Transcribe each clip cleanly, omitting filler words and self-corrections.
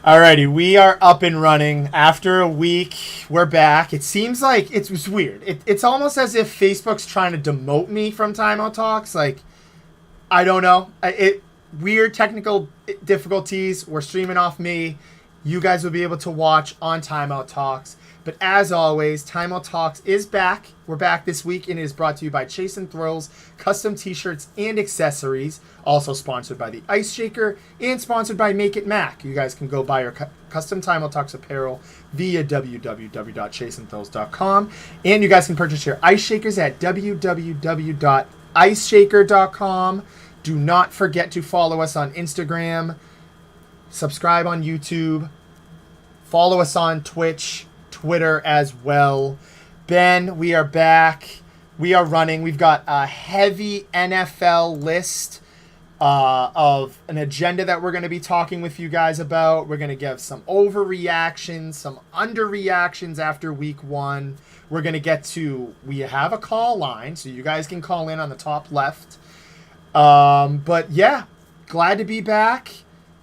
Alrighty, we are up and running. After a week, we're back. It seems like it's weird. It's almost as if Facebook's trying to demote me from Timeout Talks. Like, I don't know. Weird technical difficulties. We're streaming off me. You guys will be able to watch on Timeout Talks. But as always, Timeout Talks is back. We're back this week, and it is brought to you by Chase and Thrills, custom t-shirts and accessories. Also sponsored by the Ice Shaker and sponsored by Make It Mac. You guys can go buy your custom Timeout Talks apparel via www.chaseandthrills.com. And you guys can purchase your Ice Shakers at www.iceshaker.com. Do not forget to follow us on Instagram, subscribe on YouTube, follow us on Twitch, Twitter as well. Ben, we are back. We are running. We've got a heavy NFL list of an agenda that we're going to be talking with you guys about. We're going to give some overreactions, some underreactions after week one. We're going to get to, we have a call line, so you guys can call in on the top left. But yeah, glad to be back.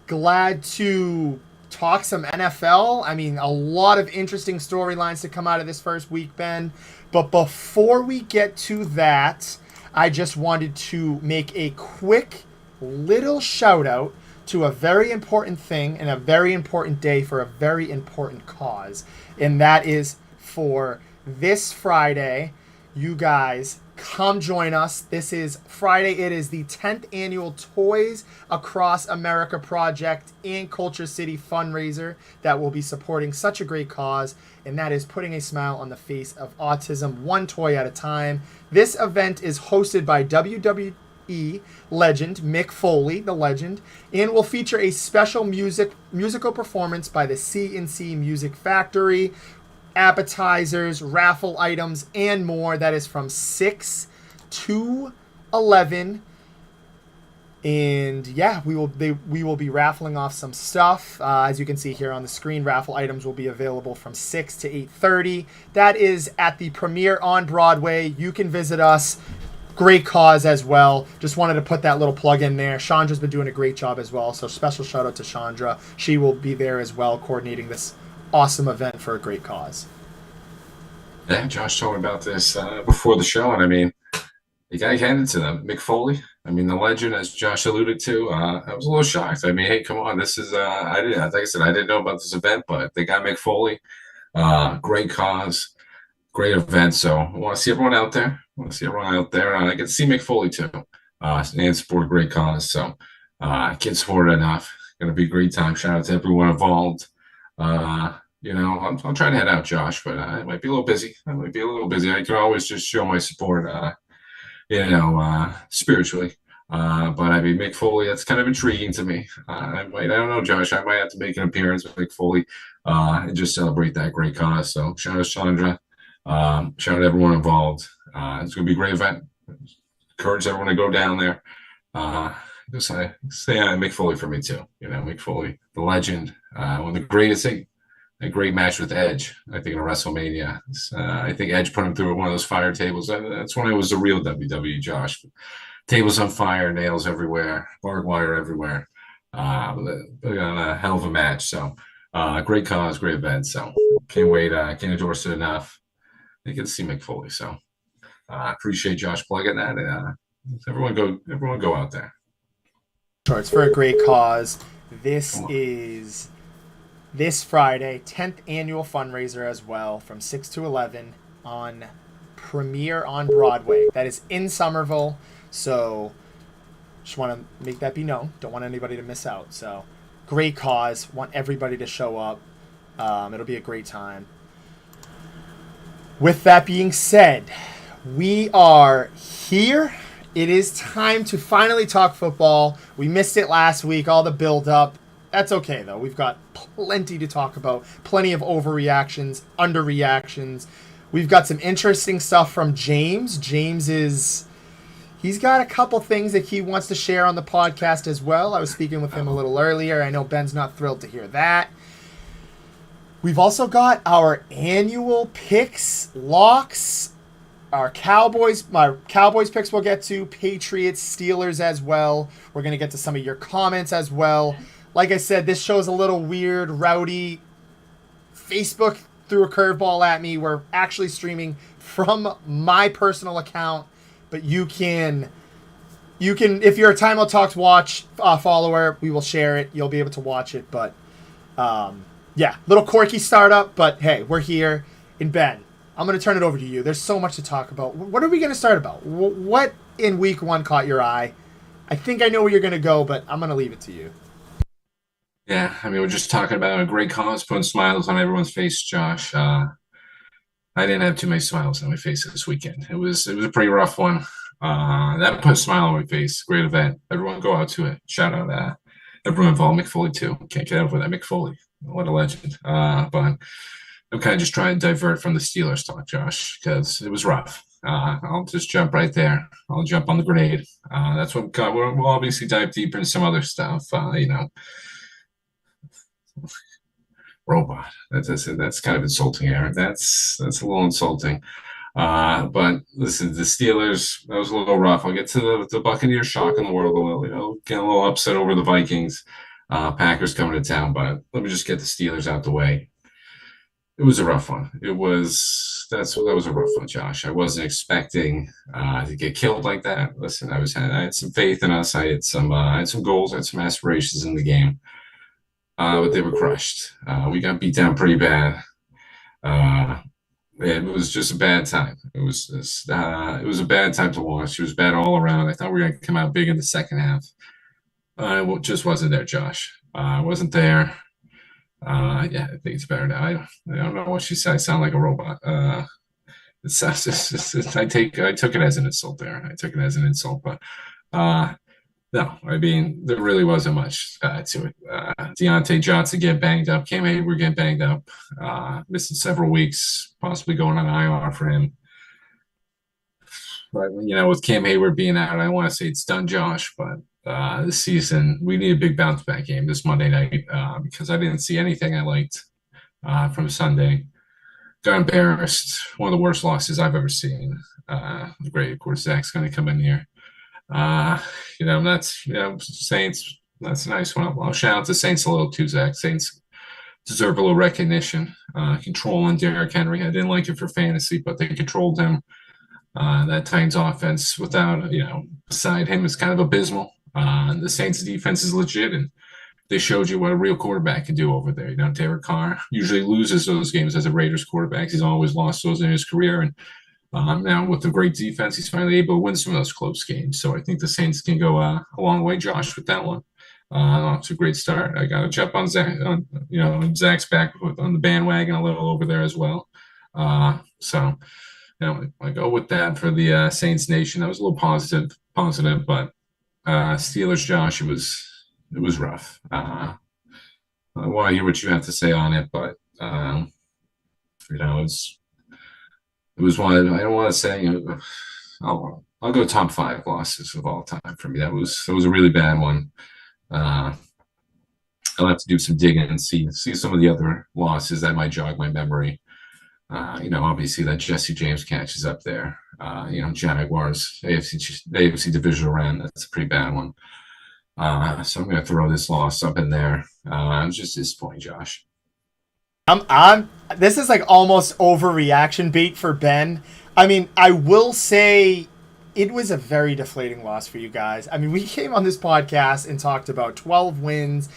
Glad to talk some NFL. I mean, a lot of interesting storylines to come out of this first week, Ben. But before we get to that, I just wanted to make a quick little shout out to a very important thing and a very important day for a very important cause. And that is for this Friday. You guys come join us. This is Friday. It is the 10th annual Toys Across America Project and Culture City fundraiser that will be supporting such a great cause, and that is putting a smile on the face of autism, one toy at a time. This event is hosted by WWE legend Mick Foley, the legend, and will feature a special musical performance by the C&C Music Factory, appetizers, raffle items, and more. That is from 6 to 11. And yeah, we will be raffling off some stuff. As you can see here on the screen, raffle items will be available from 6 to 8:30. That is at the premiere on Broadway. You can visit us. Great cause as well. Just wanted to put that little plug in there. Chandra's been doing a great job as well, so special shout out to Chandra. She will be there as well, coordinating this awesome event for a great cause. Yeah, Josh told me about this before the show, and I mean, you got to hand it to them. Mick Foley, I mean, the legend, as Josh alluded to, I was a little shocked. I mean, hey, come on, this is, like I said, I didn't know about this event, but they got Mick Foley. Great cause, great event. So I want to see everyone out there. I get to see Mick Foley too, and support a great cause. So can't support it enough. Going to be a great time. Shout out to everyone involved. I'll try to head out, Josh, but I might be a little busy. I can always just show my support, spiritually. But I mean, Mick Foley, that's kind of intriguing to me. I don't know, Josh, I might have to make an appearance with Mick Foley and just celebrate that great cause. So shout out to Chandra. Shout out to everyone involved. It's going to be a great event. Encourage everyone to go down there. Just say Mick Foley for me too. Mick Foley, the legend, one of the greatest thing. A great match with Edge, I think, in WrestleMania. I think Edge put him through one of those fire tables. That's when it was the real WWE, Josh. Tables on fire, nails everywhere, barbed wire everywhere. A hell of a match. So, great cause, great event. So, can't wait. Can't endorse it enough. You get to see Mick Foley. So, appreciate Josh plugging that. Everyone go out there. Sure, it's for a great cause. This is this Friday, 10th annual fundraiser as well, from 6 to 11 on premiere on Broadway. That is in Somerville. So just want to make that be known. Don't want anybody to miss out. So great cause. Want everybody to show up. It'll be a great time. With that being said, we are here. It is time to finally talk football. We missed it last week, all the build up. That's okay though. We've got plenty to talk about. Plenty of overreactions, underreactions. We've got some interesting stuff from James. He's got a couple things that he wants to share on the podcast as well. I was speaking with him a little earlier. I know Ben's not thrilled to hear that. We've also got our annual picks, locks, my Cowboys picks we'll get to, Patriots, Steelers as well. We're going to get to some of your comments as well. Like I said, this show's a little weird, rowdy. Facebook threw a curveball at me. We're actually streaming from my personal account, but you can if you're a Time Out Talks watch follower, we will share it. You'll be able to watch it, but yeah, little quirky startup, but hey, we're here. And Ben, I'm going to turn it over to you. There's so much to talk about. What are we going to start about? What in week 1 caught your eye? I think I know where you're going to go, but I'm going to leave it to you. Yeah, I mean, we're just talking about a great cause, putting smiles on everyone's face, Josh. I didn't have too many smiles on my face this weekend. It was a pretty rough one. That put a smile on my face. Great event. Everyone go out to it. Shout out everyone involved. Mick Foley too. Can't get over that. Mick Foley, what a legend. But I'm kind of just trying to divert from the Steelers talk, Josh, because it was rough. I'll just jump right there. I'll jump on the grenade. That's what we'll obviously dive deeper into some other stuff. Robot. That's kind of insulting, Aaron. That's a little insulting. But listen, the Steelers, that was a little rough. I'll get to the Buccaneers shock in the world a little, get a little upset over the Vikings. Packers coming to town, but let me just get the Steelers out the way. It was a rough one. That was a rough one, Josh. I wasn't expecting to get killed like that. Listen, I had some faith in us. I had some goals, I had some aspirations in the game. But they were crushed. We got beat down pretty bad. It was just a bad time. It was a bad time to watch. It was bad all around. I thought we were going to come out big in the second half. It just wasn't there, Josh. I wasn't there. Yeah, I think it's better now. I don't know what she said. I sound like a robot. I took it as an insult there. I took it as an insult, but no, I mean, there really wasn't much to it. Deontay Johnson getting banged up. Cam Hayward getting banged up. Missing several weeks, possibly going on IR for him. But, with Cam Hayward being out, I don't want to say it's done, Josh, but this season, we need a big bounce back game this Monday night because I didn't see anything I liked from Sunday. Got embarrassed. One of the worst losses I've ever seen. Great. Of course, Zach's going to come in here. Saints, that's a nice one. I'll shout out to Saints a little too, Zach. Saints deserve a little recognition. Controlling Derrick Henry. I didn't like it for fantasy, but they controlled him. That Titans offense beside him is kind of abysmal. The Saints defense is legit, and they showed you what a real quarterback can do over there. Derek Carr usually loses those games as a Raiders quarterback. He's always lost those in his career, and now with the great defense, he's finally able to win some of those close games. So I think the Saints can go a long way, Josh, with that one. It's a great start. I got to jump on Zach. Zach's back on the bandwagon a little over there as well. So I go with that for the Saints Nation. That was a little positive, but Steelers, Josh, it was rough. I want to hear what you have to say on it, but it was one. I don't want to say. I'll go top 5 losses of all time for me. That was a really bad one. I'll have to do some digging and see some of the other losses that might jog my memory. Obviously that Jesse James catch is up there. Jaguars, AFC divisional round. That's a pretty bad one. So I'm going to throw this loss up in there. It's just disappointing, Josh. This is like almost overreaction bait for Ben. I mean, I will say it was a very deflating loss for you guys. I mean, we came on this podcast and talked about 12 wins.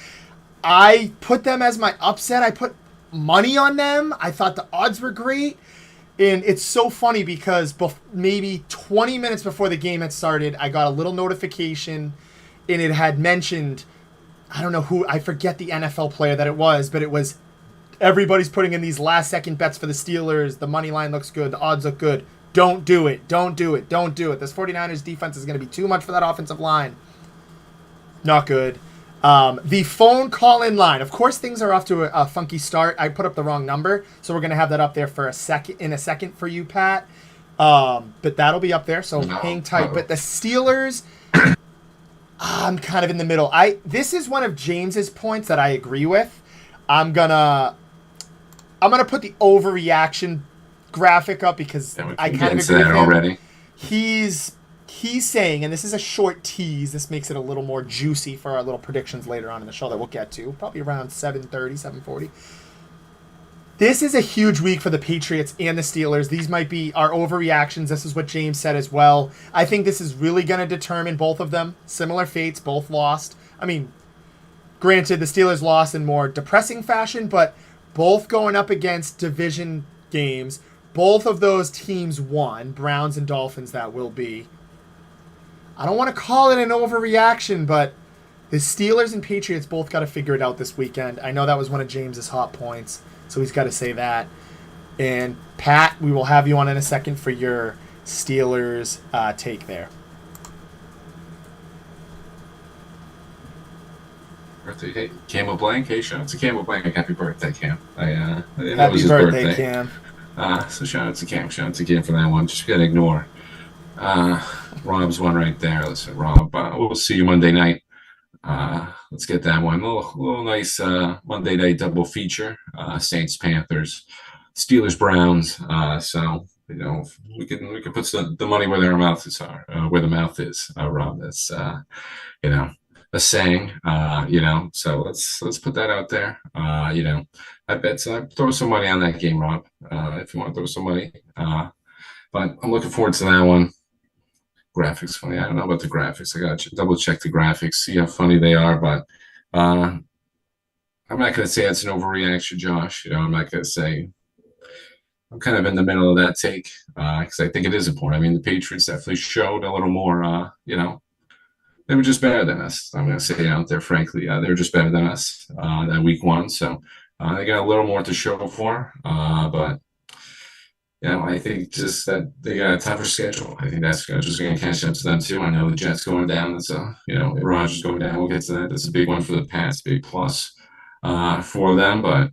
I put them as my upset. I put money on them. I thought the odds were great. And it's so funny because maybe 20 minutes before the game had started, I got a little notification, and it had mentioned, I don't know who, I forget the NFL player that it was, but it was everybody's putting in these last second bets for the Steelers. The money line looks good. The odds look good. Don't do it. Don't do it. Don't do it. This 49ers defense is going to be too much for that offensive line. Not good. The phone call-in line. Of course, things are off to a funky start. I put up the wrong number, so we're going to have that up there for a second for you, Pat. But that'll be up there, so hang tight. But the Steelers, I'm kind of in the middle. This is one of James's points that I agree with. I'm gonna put the overreaction graphic up because I kind of agree with him. Already. He's saying, and this is a short tease, this makes it a little more juicy for our little predictions later on in the show that we'll get to, probably around 7:30, 7:40. This is a huge week for the Patriots and the Steelers. These might be our overreactions. This is what James said as well. I think this is really going to determine both of them. Similar fates, both lost. I mean, granted, the Steelers lost in more depressing fashion, but both going up against division games. Both of those teams won. Browns and Dolphins, that will be. I don't want to call it an overreaction, but the Steelers and Patriots both got to figure it out this weekend. I know that was one of James's hot points, so he's got to say that. And Pat, we will have you on in a second for your Steelers take there. Birthday, hey, Cam Blank, hey, shout out to Cam Blank. Happy birthday, Cam. I didn't know it was his birthday, Cam. So shout out to Cam. Shout out to Cam for that one. Just gotta ignore Rob's one right there. Listen, Rob, we'll see you Monday night. Let's get that one. Little nice Monday night double feature. Saints, Panthers, Steelers, Browns. So you know we can put the money where their mouths are, where the mouth is. Rob, that's you know a saying. You know, so let's put that out there. You know, I bet throw some money on that game, Rob. If you want to throw some money. But I'm looking forward to that one. Graphics funny. I don't know about the graphics. I gotta double check the graphics, see how funny they are. But I'm not gonna say it's an overreaction, Josh. You know, I'm not gonna say. I'm kind of in the middle of that take because I think it is important. I mean, the Patriots definitely showed a little more. You know, they were just better than us. I'm gonna say it out there, frankly. They were just better than us that week one. So they got a little more to show for. But you know, I think just that they got a tougher schedule. I think that's just going to catch up to them too. I know the Jets going down. That's you know, Rodgers going down. We'll get to that. That's a big one for the Pats, big plus for them. But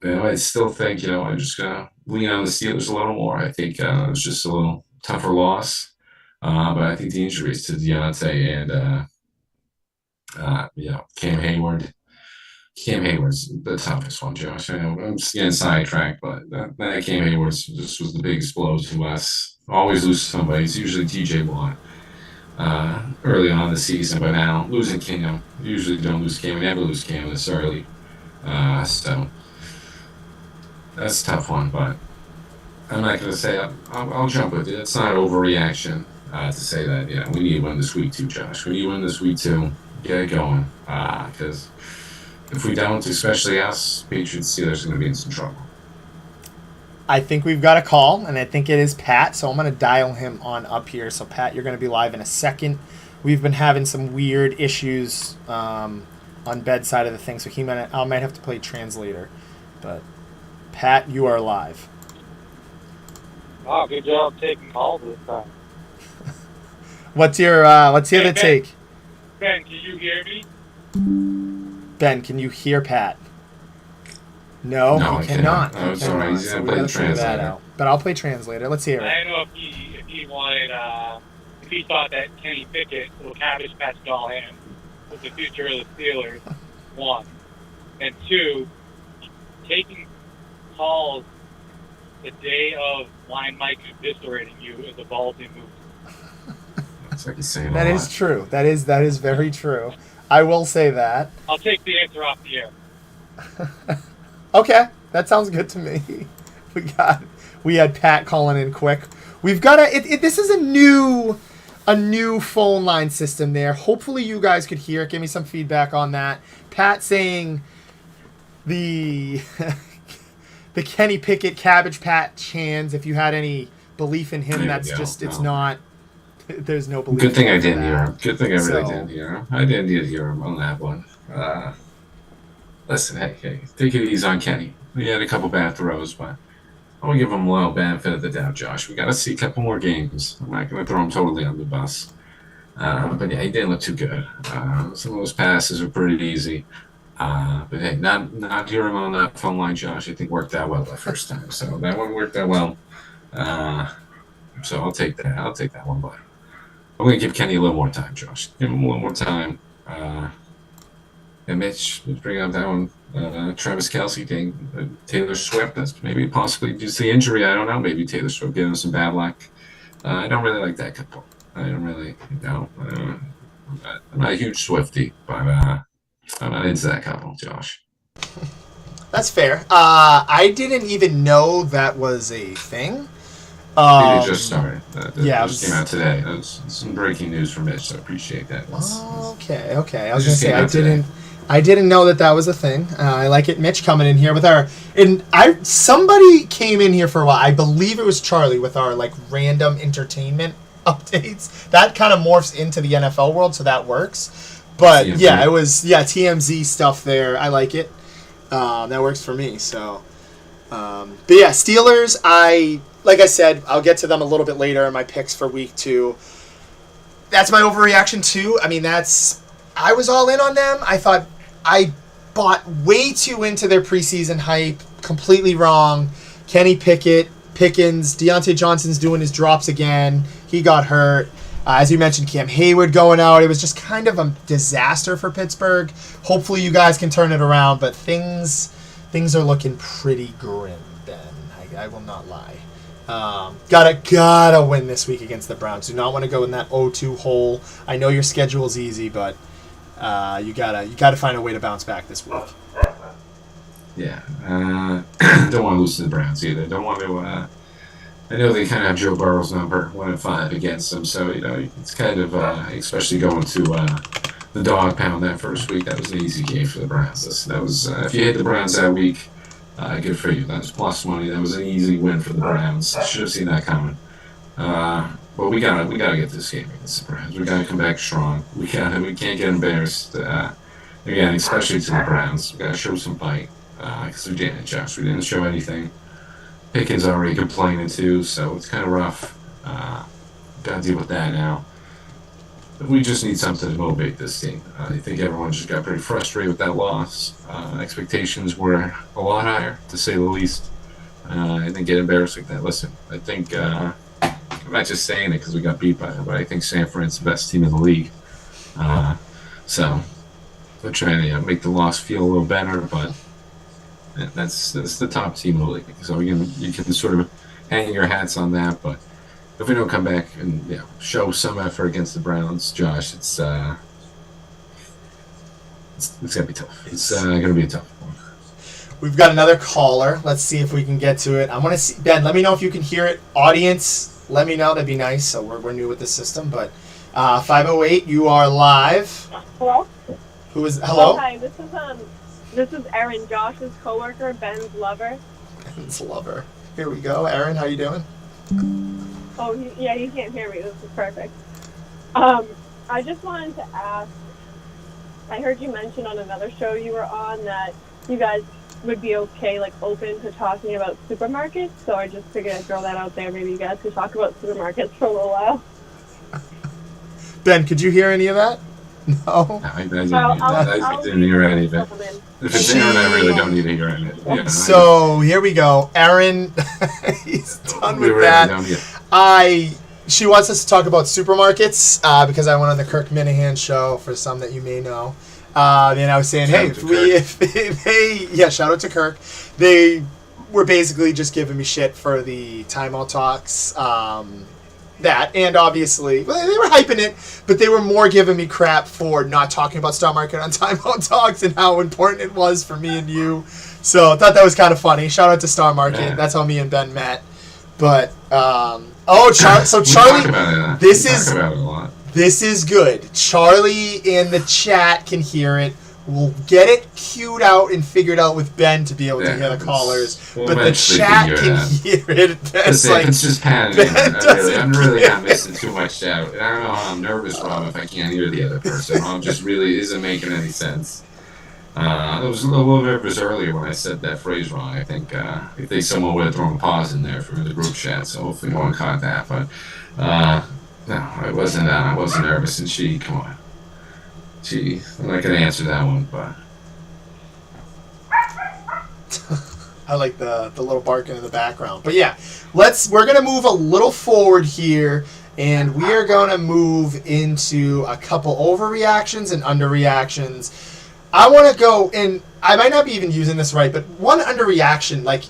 you know, I still think I'm just going to lean on the Steelers a little more. I think it was just a little tougher loss. But I think the injuries to Deontay and Cam Hayward's the toughest one, Josh. I know I'm just getting sidetracked, but that Cam Hayward just was the biggest blow to us. Always lose somebody. It's usually TJ Watt early on in the season, but now losing Cam, usually don't lose Cam. We never lose Cam this early. So that's a tough one, but I'm not going to say I'll jump with it. It's not an overreaction to say that. Yeah, we need to win this week too, Josh. We need to win this week too. Get it going, because if we don't, especially us, Patriots, Steelers are going to be in some trouble. I think we've got a call, and I think it is Pat, so I'm going to dial him on up here. So, Pat, you're going to be live in a second. We've been having some weird issues on bedside of the thing, so I might have to play translator. But, Pat, you are live. Wow, good job taking calls this time. Let's hear the take. Ben, can you hear me? Ben, can you hear Pat? No, he cannot. Oh, sorry. So we gotta figure that out. But I'll play translator. Let's hear it. I don't know if he wanted, if he thought that Kenny Pickett, little Cabbage Patch doll hand, was the future of the Steelers, one. And two, taking calls the day of Blind Mike eviscerating you is a ballsy move. That's like he's saying that is true. That is very true. I will say that. I'll take the answer off the air. Okay, that sounds good to me. We had Pat calling in quick. We've got this is a new phone line system there. Hopefully you guys could hear it. Give me some feedback on that. Pat saying the the Kenny Pickett Cabbage Patch hands. If you had any belief in him, There that's we go. just it's No. not. There's no belief. Good thing I for didn't that. hear him. Good thing I really So- didn't hear him. I didn't need to hear him on that one. Listen, hey, take it easy on Kenny. We had a couple bad throws, but I'm gonna give him a little benefit of the doubt, Josh. We got to see a couple more games. I'm not gonna throw him totally on the bus. But yeah, he didn't look too good. Some of those passes are pretty easy. But hey, not hearing him on that phone line, Josh, I think worked out well that first time. So that one worked out well. So I'll take that. I'll take that one, but I'm going to give Kenny a little more time, Josh. Give him a little more time. And Mitch, bring up that one. Travis Kelce thing. Taylor Swift, that's maybe possibly due to the injury. I don't know. Maybe Taylor Swift giving him some bad luck. I don't really like that couple. I don't really, I'm not a huge Swiftie, but I'm not into that couple, Josh. That's fair. I didn't even know that was a thing. It just started. Yeah, It just came out today. That was some breaking news from Mitch, so I appreciate that. Okay. I was It gonna just say came out I didn't know that was a thing. I like it. Mitch coming in here with somebody came in here for a while. I believe it was Charlie with our like random entertainment updates. That kind of morphs into the NFL world, so that works. But TMZ. yeah, it was TMZ stuff there. I like it. That works for me. So, but yeah, Steelers. Like I said, I'll get to them a little bit later in my picks for week 2. That's my overreaction too. I mean, I was all in on them. I thought I bought way too into their preseason hype. Completely wrong. Kenny Pickett, Pickens, Deontay Johnson's doing his drops again. He got hurt. As you mentioned, Cam Hayward going out. It was just kind of a disaster for Pittsburgh. Hopefully you guys can turn it around, but things are looking pretty grim, Ben. I will not lie. Gotta win this week against the Browns. Do not want to go in that 0-2 hole. I know your schedule's easy, but you gotta find a way to bounce back this week. Yeah. Don't want to lose to the Browns either. Don't want to. I know they kind of have Joe Burrow's number 1-5 against them, so it's kind of especially going to the dog pound that first week. That was an easy game for the Browns. That was if you hit the Browns that week, good for you. That was plus money. That was an easy win for the Browns. Should have seen that coming. But we gotta get this game against the Browns. We gotta come back strong. We can't get embarrassed again, especially to the Browns. We gotta show some fight because we didn't, Josh. We didn't show anything. Pickens already complaining too, so it's kind of rough. Gotta deal with that now. But we just need something to motivate this team. I think everyone just got pretty frustrated with that loss. Expectations were a lot higher, to say the least. I think get embarrassed like that. Listen, I think I'm not just saying it because we got beat by them, but I think San Fran's the best team in the league. So we're trying to make the loss feel a little better, but that's the top team in the league. So you can sort of hang your hats on that, but if we don't come back and show some effort against the Browns, Josh, it's gonna be tough. It's gonna be a tough one. We've got another caller. Let's see if we can get to it. I'm gonna see Ben. Let me know if you can hear it. Audience, let me know. That'd be nice. So we're new with the system, but 508, you are live. Hello? Who is hello? Oh, hi, this is Erin, Josh's coworker, Ben's lover. Ben's lover. Here we go. Erin, how you doing? Oh, he can't hear me. This is perfect. I just wanted to ask, I heard you mention on another show you were on that you guys would be okay, like, open to talking about supermarkets, so I just figured I'd throw that out there. Maybe you guys could talk about supermarkets for a little while. Ben, could you hear any of that? No. I didn't hear any of it. If it's Aaron, I really don't need to hear any of it. So here we go. Aaron, he's done with that. She wants us to talk about supermarkets because I went on the Kirk Minahan show, for some that you may know. And I was saying, shout out to Kirk. They were basically just giving me shit for the timeout talks. And obviously, well, they were hyping it, but they were more giving me crap for not talking about Star Market on Timeout Talks and how important it was for me and you. So I thought that was kind of funny. Shout out to Star Market. Yeah. That's how me and Ben met. But Charlie, this is good. Charlie in the chat can hear it. We'll get it queued out and figured out with Ben to be able to hear the callers, we'll but the eventually chat figure it can out. hear it. That's it. It's just panicking. I'm really not get missing too much out. And I don't know how I'm nervous, Rob, if I can't hear the other person. Rob just really isn't making any sense. I was a little nervous earlier when I said that phrase wrong. I think someone would have thrown a pause in there for the group chat, so hopefully no one caught that. But no, I wasn't nervous. And come on, I'm not gonna answer that one, but. I like the little barking in the background. But yeah, we're gonna move a little forward here, and we are gonna move into a couple overreactions and underreactions. I want to go, and I might not be even using this right, but one underreaction, like,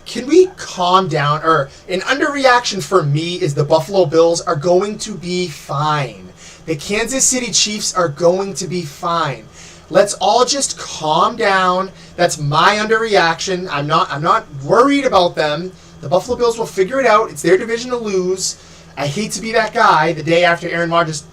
can we calm down? Or an underreaction for me is the Buffalo Bills are going to be fine. The Kansas City Chiefs are going to be fine. Let's all just calm down. That's my underreaction. I'm not worried about them. The Buffalo Bills will figure it out. It's their division to lose. I hate to be that guy the day after Aaron Rodgers,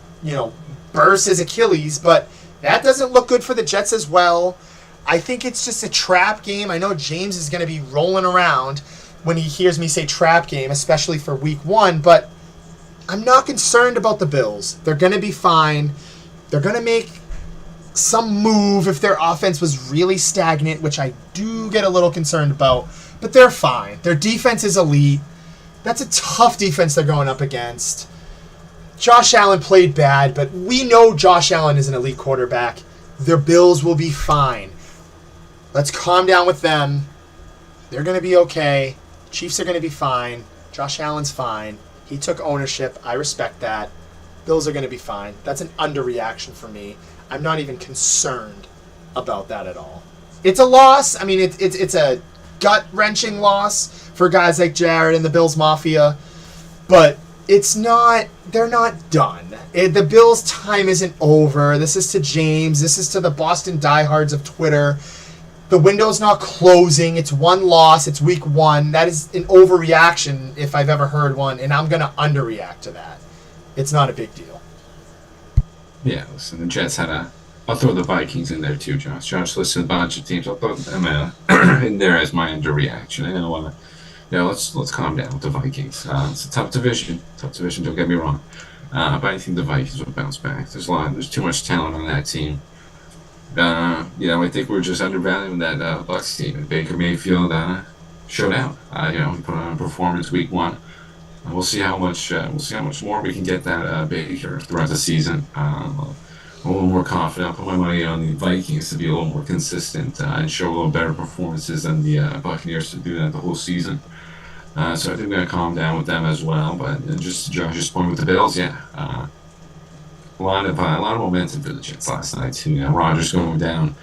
bursts his Achilles, but that doesn't look good for the Jets as well. I think it's just a trap game. I know James is going to be rolling around when he hears me say trap game, especially for week 1, but I'm not concerned about the Bills. They're going to be fine. They're going to make some move if their offense was really stagnant, which I do get a little concerned about, but they're fine. Their defense is elite. That's a tough defense they're going up against. Josh Allen played bad, but we know Josh Allen is an elite quarterback. Their Bills will be fine. Let's calm down with them. They're going to be okay. Chiefs are going to be fine. Josh Allen's fine. He took ownership. I respect that. Bills are going to be fine. That's an underreaction for me. I'm not even concerned about that at all. It's a loss. I mean, it's a gut-wrenching loss for guys like Jared and the Bills Mafia, but they're not done. The Bills' time isn't over. This is to James. This is to the Boston diehards of Twitter. The window's not closing. It's one loss. It's week 1. That is an overreaction if I've ever heard one, and I'm going to underreact to that. It's not a big deal. Yeah, listen, the Jets I'll throw the Vikings in there too, Josh. Josh listed a bunch of teams. I'll throw them in there as my underreaction. I don't want to. Let's calm down with the Vikings. It's a tough division. Don't get me wrong. But I think the Vikings will bounce back. There's too much talent on that team. I think we're just undervaluing that Bucks team. And Baker Mayfield showed out. He put on a performance week 1. We'll see how much more we can get that Baker throughout the season. I'm a little more confident. I'll put my money on the Vikings to be a little more consistent and show a little better performances than the Buccaneers to do that the whole season. So I think we're going to calm down with them as well. But just to Josh's point with the Bills, a lot of momentum for the Jets last night too. Rodgers going down.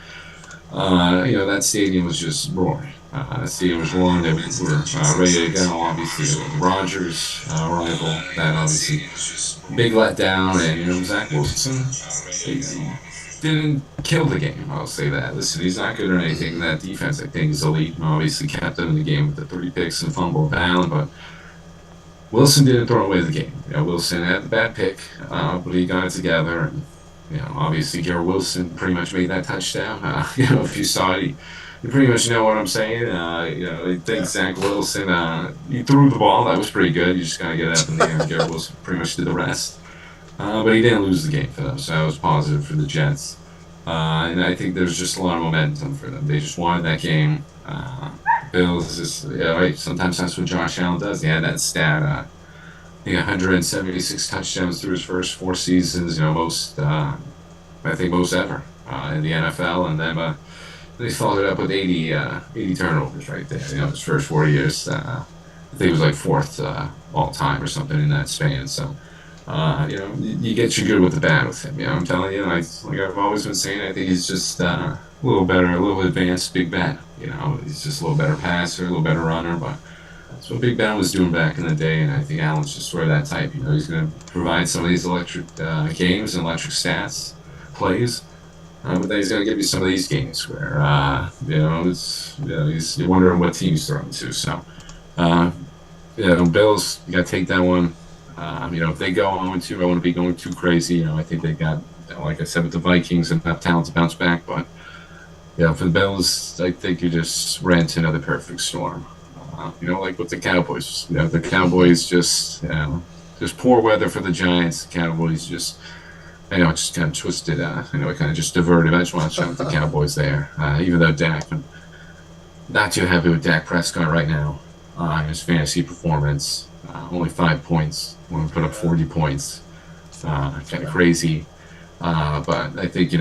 That stadium was just roaring. That stadium was roaring. They were ready to go. Obviously, the Rodgers rival. That obviously big letdown. And Zach Wilson, he didn't kill the game. I'll say that. Listen, he's not good or anything. That defense, I think, is elite. Obviously, kept them in the game with the 3 picks and fumble of Allen, but Wilson didn't throw away the game. Wilson had the bad pick, but he got it together. And, obviously, Garrett Wilson pretty much made that touchdown. If you saw it, you pretty much know what I'm saying. I think Zach Wilson, he threw the ball. That was pretty good. You just got to get it up in the air. Garrett Wilson pretty much did the rest. But he didn't lose the game for them, so that was positive for the Jets. And I think there's just a lot of momentum for them. They just wanted that game. Bills just, sometimes that's what Josh Allen does. He had that stat, 176 touchdowns through his first 4 seasons, most ever in the NFL. And then they followed it up with 80 turnovers right there, his first 4 years. I think it was like 4th all time or something in that span. So, you get you good with the bad with him. I'm telling you, like I've always been saying, I think he's just a little better, a little advanced Big Ben. He's just a little better passer, a little better runner, but that's what Big Ben was doing back in the day, and I think Allen's just sort of that type. He's going to provide some of these electric games and electric stats, plays, but then he's going to give you some of these games where, you're wondering what team he's throwing to. So, Bills, you got to take that one. If they go 0-2, I wouldn't be going too crazy. I think they got like I said, with the Vikings, enough talent to bounce back. But yeah, for the Bills, I think you just ran into another perfect storm. Like with the Cowboys. The Cowboys just poor weather for the Giants. The Cowboys just, it just kind of twisted. It kind of just diverted. I just want to shout out the Cowboys there. Even though Dak, I'm not too happy with Dak Prescott right now. His fantasy performance, only 5 points when we put up 40 points. Kind of crazy. But I think,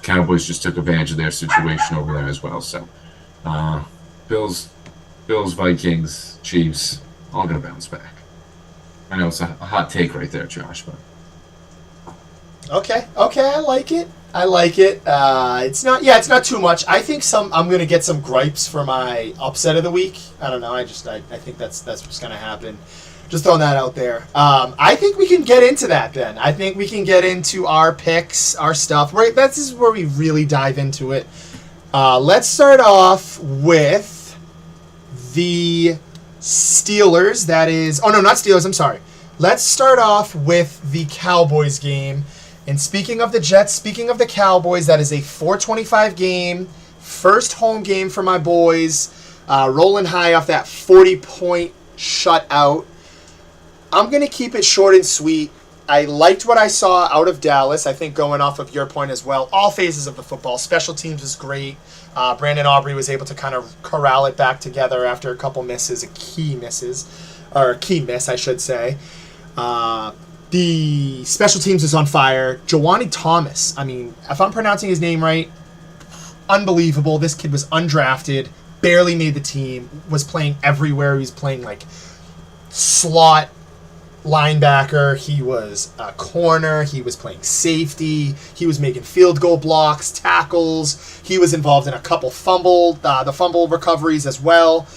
Cowboys just took advantage of their situation over there as well. So, Bills, Vikings, Chiefs, all going to bounce back. I know it's a hot take right there, Josh, but. Okay, I like it. It's not too much. I think I'm going to get some gripes for my upset of the week. I don't know. I think that's what's going to happen. Just throwing that out there. I think we can get into that, Ben. I think we can get into our picks, our stuff. Right, this is where we really dive into it. Let's start off with the Steelers. That is... Oh, no, not Steelers. I'm sorry. Let's start off with the Cowboys game. And speaking of the Jets, speaking of the Cowboys, that is a 4:25 game. First home game for my boys. Rolling high off that 40-point shutout. I'm going to keep it short and sweet. I liked what I saw out of Dallas. I think going off of your point as well. All phases of the football. Special teams was great. Brandon Aubrey was able to kind of corral it back together after a couple misses, a key miss, I should say. The special teams is on fire. Jawani Thomas, I mean, if I'm pronouncing his name right, unbelievable. This kid was undrafted, barely made the team, was playing everywhere. He was playing like slot linebacker. He was a corner. He was playing safety. He was making field goal blocks, tackles. He was involved in a couple the fumble recoveries as well.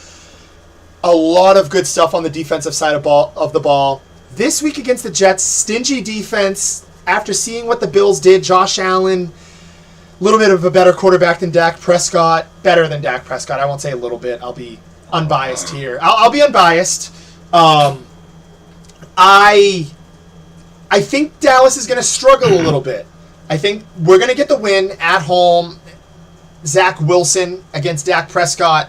A lot of good stuff on the defensive side of the ball. This week against the Jets, stingy defense. After seeing what the Bills did, Josh Allen, a little bit of a better quarterback than Dak Prescott. Better than Dak Prescott. I won't say a little bit. I'll be unbiased here. I'll be unbiased. I think Dallas is going to struggle a little bit. I think we're going to get the win at home. Zach Wilson against Dak Prescott.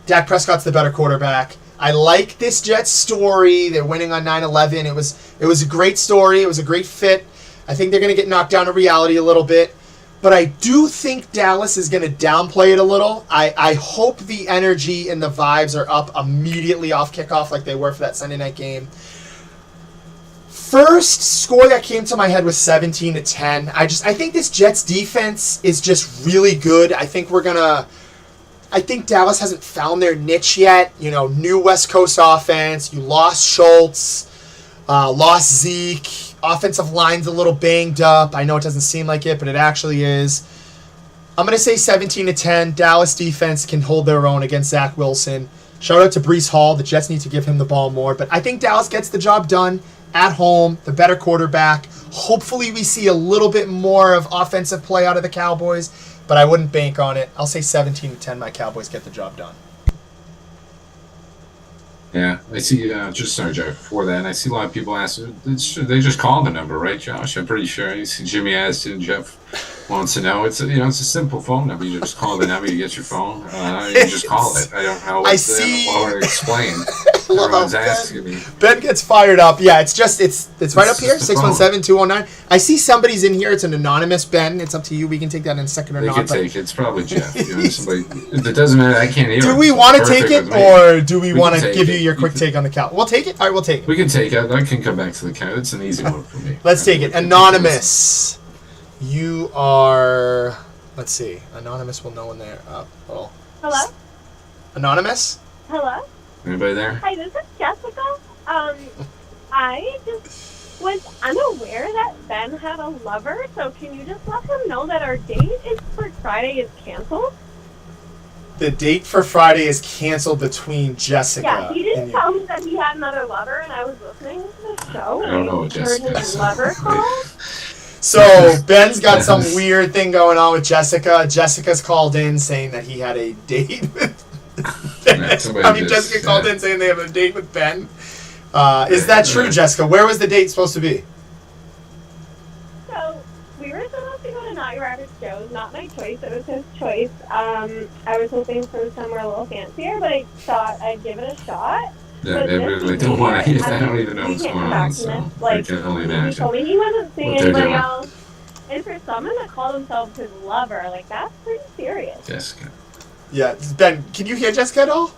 Dak Prescott's the better quarterback. I like this Jets story. They're winning on 9/11. It was a great story. It was a great fit. I think they're going to get knocked down to reality a little bit. But I do think Dallas is going to downplay it a little. I hope the energy and the vibes are up immediately off kickoff like they were for that Sunday night game. First score that came to my head was 17-10. I think this Jets defense is just really good. I think Dallas hasn't found their niche yet. New West Coast offense. You lost Schultz, lost Zeke. Offensive line's a little banged up. I know it doesn't seem like it, but it actually is. I'm going to say 17-10. Dallas defense can hold their own against Zach Wilson. Shout out to Breece Hall. The Jets need to give him the ball more. But I think Dallas gets the job done at home. The better quarterback. Hopefully we see a little bit more of offensive play out of the Cowboys. But I wouldn't bank on it. I'll say 17-10. My Cowboys get the job done. Yeah, I see. Sorry, Joe. Before that, I see a lot of people ask. They just call the number, right, Josh? I'm pretty sure. You see Jimmy Addison, Jeff wants to know. It's a simple phone number. You just call the number. You get your phone. You just call it. I don't know what to explain. Everyone's asking me. Ben gets fired up. Yeah, it's right up here. 617-209. I see somebody's in here. It's an anonymous Ben. It's up to you. We can take that in a second or not. They can take it. It's probably Jeff. Somebody. It doesn't matter. I can't hear. Do we want to take it, or do we want to give you your quick take on the count? We'll take it. All right, we'll take it. We can take it. I can come back to the count. It's an easy one for me. Let's take it. Anonymous. You are. Let's see. Anonymous will know when they're up. Oh. Hello? Anonymous? Hello? Anybody there? Hi, this is Jessica. I just was unaware that Ben had a lover, so can you just let him know that our date for Friday is canceled? The date for Friday is canceled between Jessica. Yeah, he didn't tell me that he had another lover, and I was listening to the show. I don't know what Jessica heard his lover call. So Ben's got some weird thing going on with Jessica. Jessica's called in saying that he had a date with Jessica called in saying they have a date with Ben. Is that true, Jessica? Where was the date supposed to be? So my choice. It was his choice. I was hoping for somewhere a little fancier, but I thought I'd give it a shot. Yeah, But I this really don't want to year, hear. I don't even know we what's can't going come on, back from so this. I Like, can only he imagine told me he wasn't seeing what they're anybody doing. else. And for someone that called themselves his lover, like, that's pretty serious. Jessica. Yeah, Ben, can you hear Jessica at all?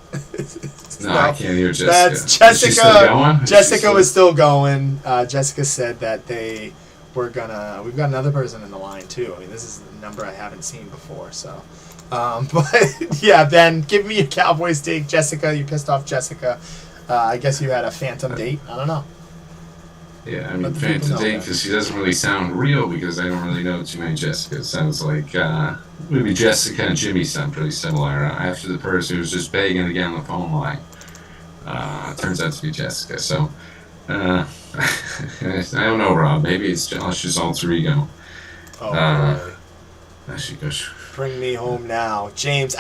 No, I can't hear Jessica. That's Is she still Jessica. going? Is she Jessica still- was still going. Jessica said that they were gonna. We've got another person in the line too. I mean, this is a number I haven't seen before. So, but yeah, Ben, give me your Cowboys take. Jessica, you pissed off Jessica. I guess you had a phantom date. I don't know. Yeah, I mean, Let the people know, Fantasy, man. because she doesn't really sound real because I don't really know too many Jessica. It sounds like maybe Jessica and Jimmy sound pretty similar. After the person who's just begging to get on the phone line, turns out to be Jessica. So, I don't know, Rob. Maybe it's Josh's alter ego. Oh boy. There she goes. Bring me home now, James.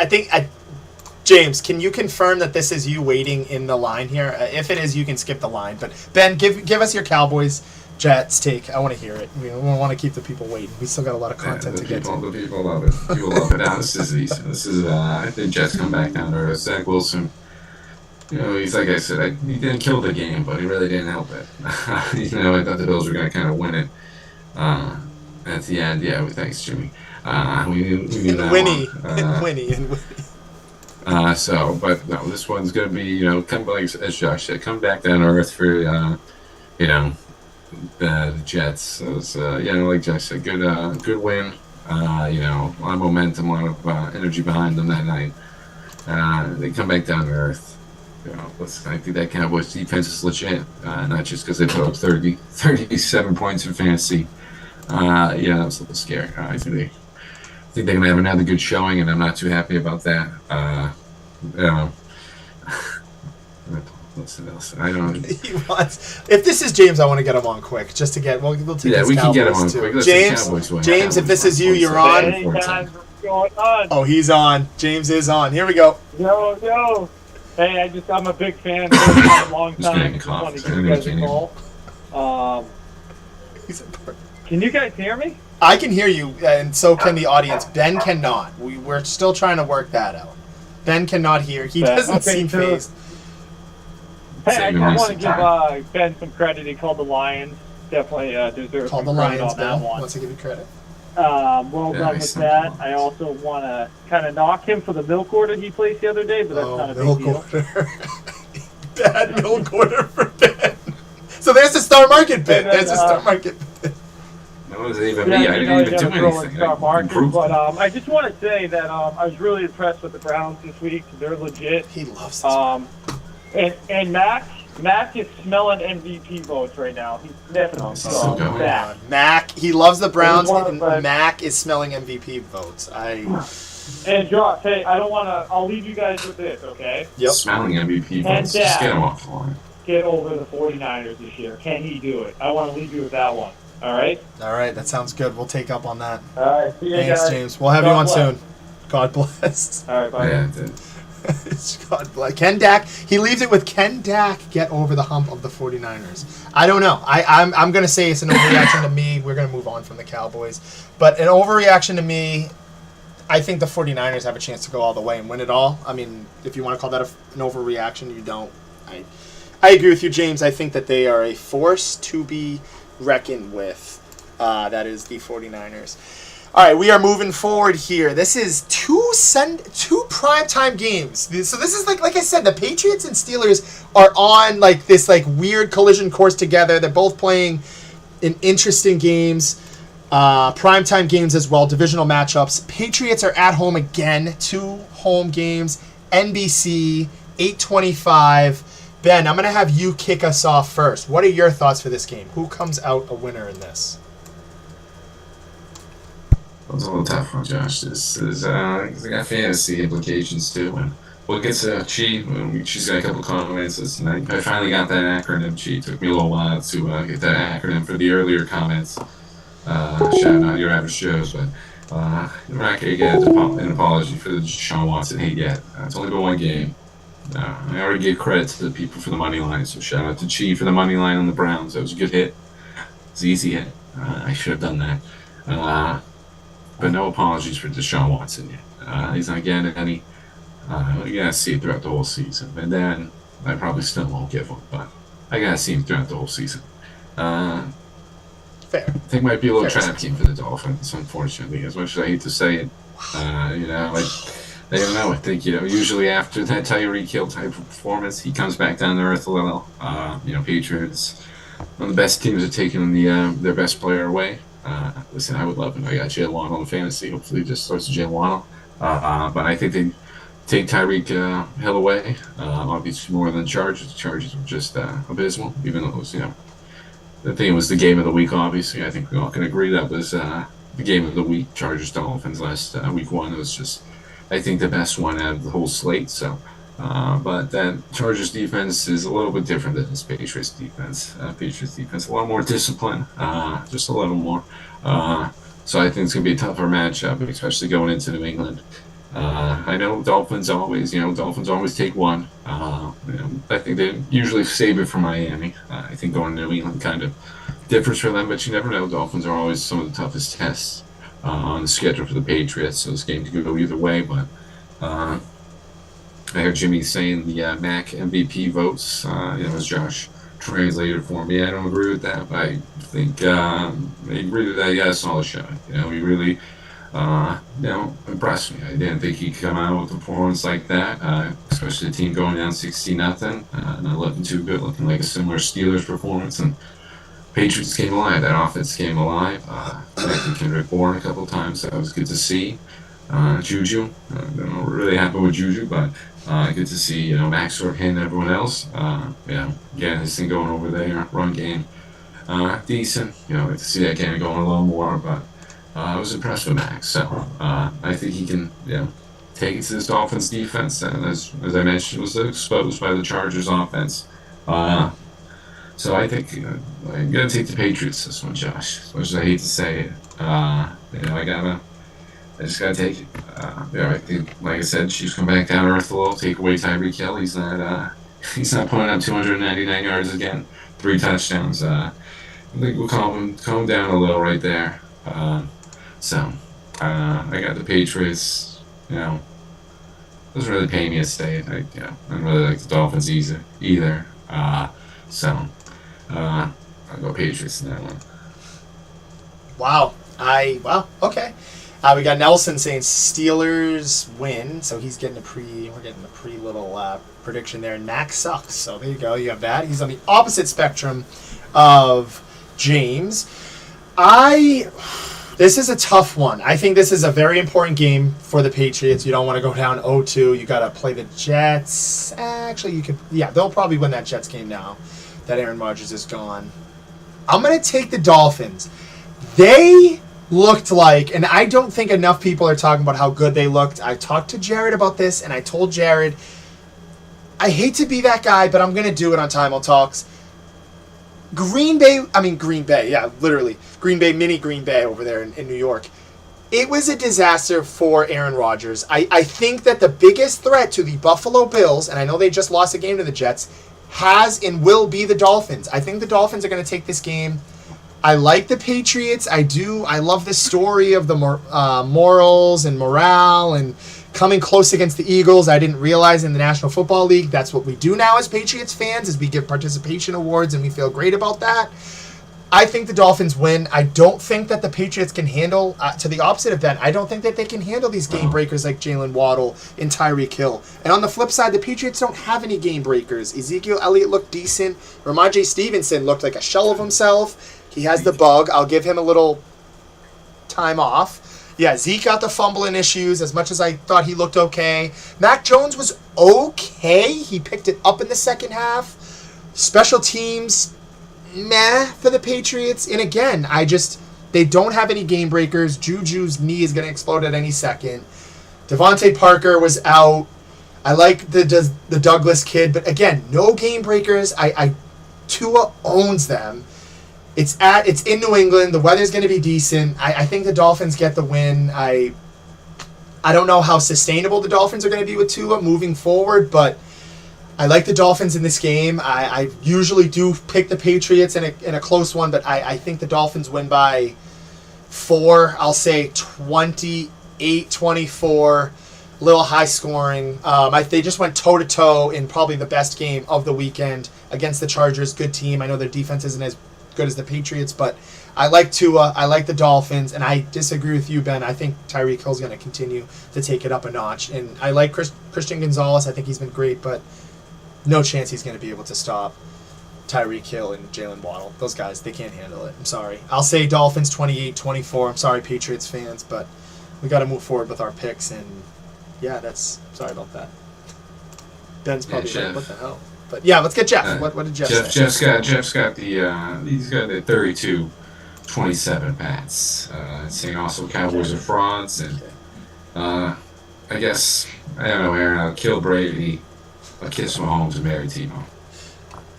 James, can you confirm that this is you waiting in the line here? If it is, you can skip the line. But Ben, give us your Cowboys Jets take. I want to hear it. We want to keep the people waiting. We still got a lot of content to get to. The people love it. People love it. Now, this is easy. This is I think Jets come back down to earth. Zach Wilson. You know, he's like I said, he didn't kill the game, but he really didn't help it. You know, I thought the Bills were going to kind of win it. At the end, yeah, thanks, Jimmy. We knew that Winnie. one. Winnie. But no, this one's going to be, you know, as Josh said, come back down to earth for, you know, the Jets. So it's, you know, like Josh said, good win. You know, a lot of momentum, a lot of energy behind them that night. They come back down to earth. You know, I think that Cowboys defense is legit, not just because they put up 37 points in fantasy. Yeah, that was a little scary. I think they're going to have another good showing, and I'm not too happy about that. You know, listen, I don't. If this is James, I want to get him on quick, just to get. We'll take Yeah, his we can get him Cowboys on too. quick. Listen, James, Cowboys win. James, if Cowboys this is win. you, you're on. Anytime, what's going on? Oh, he's on. James is on. Here we go. Yo. Hey, I'm a big fan. For a long Just getting time. Just wanted to coughed. give you guys a call. Can you guys hear me? I can hear you, and so can the audience. Ben cannot. We're still trying to work that out. Ben cannot hear. He doesn't seem phased. Hey, I want to give Ben some credit. He called the Lions. Definitely deserves Call some the credit Lions, on that Ben. one. Wants to give you credit. Well Yeah, done he's with some that. Lions. I also want to kind of knock him for the milk order he placed the other day, but that's not a big milk deal. order. Bad milk order for Ben. So there's the star market bit. There's the star market bit. That wasn't even Yeah, me. I didn't even do anything. Star market, Improved. but I just want to say that I was really impressed with the Browns this week. They're legit. He loves this. And Mac is smelling MVP votes right now. He's sniffing them. This is so good. Mac. Mac, he loves the Browns, One of and the- Mac is smelling MVP votes. And Josh, hey, I'll leave you guys with this, okay? Yep. Smelling MVP And votes. Just Dad. get him off the line. Get over the 49ers this year. Can he do it? I want to leave you with that one. All right? All right, that sounds good. We'll take up on that. All right. See you Thanks, guys. James. We'll have God you on bless. soon. God bless. All right, bye. Yeah, it did. God bless. Ken Dak, he leaves it with Ken Dak get over the hump of the 49ers. I don't know. I'm going to say it's an overreaction to me. We're going to move on from the Cowboys. But an overreaction to me, I think the 49ers have a chance to go all the way and win it all. I mean, if you want to call that an overreaction, you don't. I agree with you, James. I think that they are a force to be reckoned with. That is the 49ers. All right, we are moving forward here. This is two primetime games. So this is like I said, the Patriots and Steelers are on like this like weird collision course together. They're both playing in interesting games, primetime games as well, divisional matchups. Patriots are at home again, 2 home games, NBC, 8:25. Ben, I'm going to have you kick us off first. What are your thoughts for this game? Who comes out a winner in this? That was a little tough one, Josh. This is I got fantasy implications too. And we'll get to Chi. She's got a couple comments. Listen, I finally got that acronym. Chi took me a little while to get that acronym for the earlier comments. Shout out your average shows, but we're not gonna get an apology for the Deshaun Watson hate yet. It's only been one game. I already gave credit to the people for the money line, so shout out to Chi for the money line on the Browns. That was a good hit. It was an easy hit. I should have done that. but no apologies for Deshaun Watson yet. He's not getting any. I gotta see it throughout the whole season, and then I probably still won't give him, but I gotta see him throughout the whole season. Fair. I think might be a little Fair trap game for the Dolphins, unfortunately. As much as I hate to say it, I don't know. I think usually after that Tyreek Hill type of performance, he comes back down to earth a little. Patriots, one of the best teams are taking their best player away. Listen, I would love it. I got Jay Waddle in fantasy. Hopefully, it just starts with Jay Waddle. But I think they take Tyreek Hill away. Obviously, more than the Chargers. The Chargers were just abysmal, even though it was I think it was the game of the week. Obviously, I think we all can agree that was the game of the week. Chargers Dolphins last week 1. It was just, I think, the best one out of the whole slate. So, but that Chargers defense is a little bit different than this Patriots defense. Patriots defense a lot more discipline, just a little more. So I think it's gonna be a tougher matchup, especially going into New England. I know Dolphins always take one. I think they usually save it for Miami. I think going to New England kind of differs for them, but you never know. Dolphins are always some of the toughest tests on the schedule for the Patriots, so this game could go either way. But I heard Jimmy saying the MAC MVP votes. As Josh translated for me, I don't agree with that, but I think I agree with that. Yeah, I saw the show. He really. Impressed me. I didn't think he'd come out with a performance like that, especially the team going down 16-0, not looking too good, looking like a similar Steelers performance. And Patriots came alive. That offense came alive. Connected Kendrick Bourne a couple times. That was good to see. Juju, I don't know what really happened with Juju, but good to see Max sort of hitting everyone else. Again, this thing going over there, run game, decent. Good to see that game going a little more, but. I was impressed with Max, so I think he can, take it to this Dolphins defense, and as I mentioned, was exposed by the Chargers offense. So I think I'm gonna take the Patriots this one, Josh. As much as I hate to say it, I just gotta take it. I think, like I said, Chiefs come back down to earth a little, take away Tyreek Hill. He's not putting up 299 yards again, 3 touchdowns. I think we'll calm him down a little right there. I got the Patriots. Doesn't really pay me to say it. I don't really like the Dolphins either. I'll go Patriots in that one. Wow. Okay. We got Nelson saying Steelers win, so he's getting we're getting a pretty little prediction there. And Max sucks, so there you go. You have that. He's on the opposite spectrum of James. This is a tough one. I think this is a very important game for the Patriots. You don't want to go down 0-2. You got to play the Jets. Actually, they'll probably win that Jets game now that Aaron Rodgers is gone. I'm going to take the Dolphins. They looked like, and I don't think enough people are talking about how good they looked. I talked to Jared about this, and I told Jared, I hate to be that guy, but I'm going to do it on Time Will Talks. Green Bay, yeah, literally. Mini Green Bay over there in New York. It was a disaster for Aaron Rodgers. I think that the biggest threat to the Buffalo Bills, and I know they just lost a game to the Jets, has and will be the Dolphins. I think the Dolphins are going to take this game. I like the Patriots. I do. I love the story of the morals and morale and coming close against the Eagles. I didn't realize in the National Football League that's what we do now as Patriots fans, is we give participation awards and we feel great about that. I think the Dolphins win. I don't think that the Patriots can handle, to the opposite of that, I don't think that they can handle these game breakers like Jalen Waddle and Tyreek Hill. And on the flip side, the Patriots don't have any game breakers. Ezekiel Elliott looked decent. Ramondre Stevenson looked like a shell of himself. He has the bug. I'll give him a little time off. Yeah, Zeke got the fumbling issues as much as I thought he looked okay. Mac Jones was okay. He picked it up in the second half. Special teams, meh for the Patriots. And again, they don't have any game breakers. Juju's knee is going to explode at any second. Devontae Parker was out. I like the Douglas kid, but again, no game breakers. Tua owns them. It's in New England. The weather's going to be decent. I think the Dolphins get the win. I don't know how sustainable the Dolphins are going to be with Tua moving forward, but I like the Dolphins in this game. I usually do pick the Patriots in a close one, but I think the Dolphins win by 4. I'll say 28-24. A little high scoring. They just went toe-to-toe in probably the best game of the weekend against the Chargers. Good team. I know their defense isn't as good as the Patriots, but I like Tua. I like the Dolphins, and I disagree with you, Ben. I think Tyreek Hill's going to continue to take it up a notch, and I like Christian Gonzalez. I think he's been great, but no chance he's going to be able to stop Tyreek Hill and Jalen Waddle. Those guys, they can't handle it. I'm sorry. I'll say Dolphins 28-24. I'm sorry, Patriots fans, but we got to move forward with our picks, and yeah, sorry about that. Ben's probably like, what the hell? But yeah, let's get Jeff. What did Jeff say? Jeff's got he's got the 32-27 Pats. Saying also Cowboys and France, and I guess I don't know, Aaron. I'll kill Brady. I'll kiss Mahomes and marry Tebow.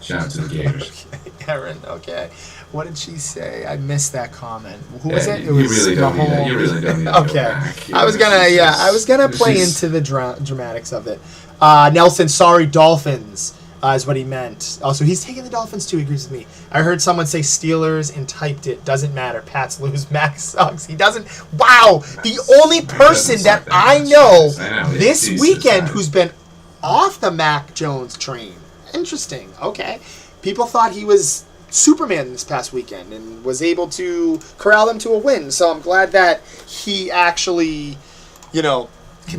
Shout out to the Gators. Okay, Aaron. Okay, what did she say? I missed that comment. Who was it? It you was really don't need that. You really don't need to okay. go back. I was gonna play into the dramatics of it. Nelson, sorry, Dolphins. Is what he meant. Also, he's taking the Dolphins too. He agrees with me. I heard someone say Steelers and typed it. Doesn't matter. Pats lose. Max sucks. He doesn't. Wow. The only person that I know this weekend who's been off the Mac Jones train. Interesting. Okay. People thought he was Superman this past weekend and was able to corral them to a win. So I'm glad that he actually, can